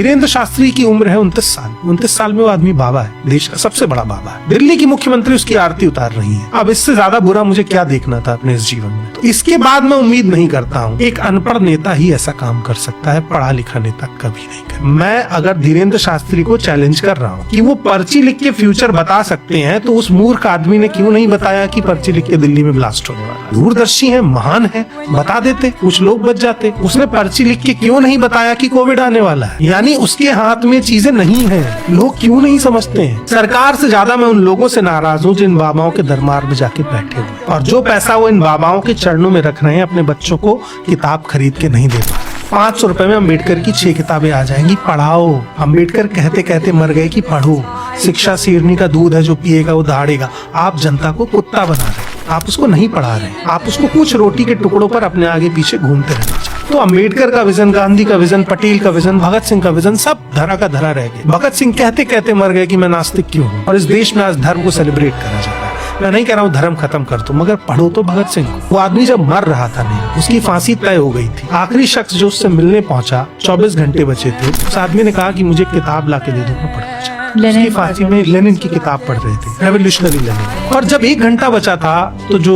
धीरेन्द्र शास्त्री की उम्र है 29 साल। 29 साल में वो आदमी बाबा है, देश का सबसे बड़ा बाबा है। दिल्ली की मुख्यमंत्री उसकी आरती उतार रही है। अब इससे ज्यादा बुरा मुझे क्या देखना था अपने इस जीवन में। तो इसके बाद मैं उम्मीद नहीं करता हूँ एक अनपढ़ नेता ही ऐसा काम कर सकता है, पढ़ा लिखा नेता कभी नहीं कर। मैं अगर धीरेन्द्र शास्त्री को चैलेंज कर रहा हूँ कि वो पर्ची लिख के फ्यूचर बता सकते हैं, तो उस मूर्ख आदमी ने क्यों नहीं बताया कि पर्ची लिख के दिल्ली में ब्लास्ट होने वाला है। दूरदर्शी है, महान है, बता देते, कुछ लोग बच जाते। उसने पर्ची लिख के क्यों नहीं बताया कि कोविड आने वाला है? यानी उसके हाथ में चीजें नहीं है। लोग क्यों नहीं समझते हैं? सरकार से ज्यादा मैं उन लोगों से नाराज हूँ जिन बाबाओं के दरबार में जाके बैठे हुए और जो पैसा वो इन बाबाओं के चरणों में रख रहे हैं, अपने बच्चों को किताब खरीद के नहीं दे पा रहे। 500 रुपए में अम्बेडकर की 6 किताबें आ जाएंगी, पढ़ाओ। अम्बेडकर कहते कहते मर गए कि पढ़ो। शिक्षा शेरनी का दूध है, जो पिएगा वो दहाड़ेगा। आप जनता को कुत्ता बना रहे, आप उसको नहीं पढ़ा रहे, आप उसको कुछ रोटी के टुकड़ों पर अपने आगे पीछे घूमते रहना चाहते। तो अम्बेडकर का विजन, गांधी का विजन, पटेल का विजन, भगत सिंह का विजन सब धरा का धरा रह गए। भगत सिंह कहते कहते मर गए कि मैं नास्तिक क्यों हूँ। और इस देश में आज धर्म को सेलिब्रेट करा जा रहा है। मैं नहीं कह रहा हूँ धर्म खत्म कर दो, मगर पढ़ो तो भगत सिंह को। वो आदमी जब मर रहा था नहीं, उसकी फांसी तय हो गई थी। आखिरी शख्स जो उससे मिलने पहुंचा, 24 घंटे बचे थे, उस आदमी ने कहा कि मुझे किताब ला के दे दो, मैं पढ़ना चाहता हूं। उसकी फांसी में लेनिन की किताब पढ़ रहे थे, रेवोल्यूशनरी लेनिन। और जब 1 घंटा बचा था, तो जो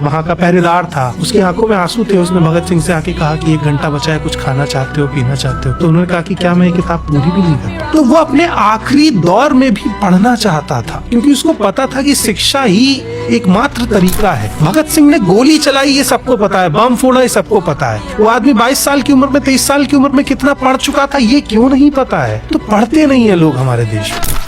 वहाँ का पहरेदार था, उसकी आंखों में आंसू थे। उसने भगत सिंह से आके कहा कि 1 घंटा बचा है, कुछ खाना चाहते हो, पीना चाहते हो? तो उन्होंने कहा कि क्या मैं ये किताब पूरी भी नहीं कर। तो वो अपने आखिरी दौर में भी पढ़ना चाहता था, क्योंकि उसको पता था कि शिक्षा ही एकमात्र तरीका है। भगत सिंह ने गोली चलाई, ये सबको पता है, बम फोड़ा, ये सबको पता है। वो आदमी 22 साल की उम्र में, 23 साल की उम्र में कितना पढ़ चुका था, ये क्यों नहीं पता है? तो पढ़ते नहीं है लोग हमारे देश में।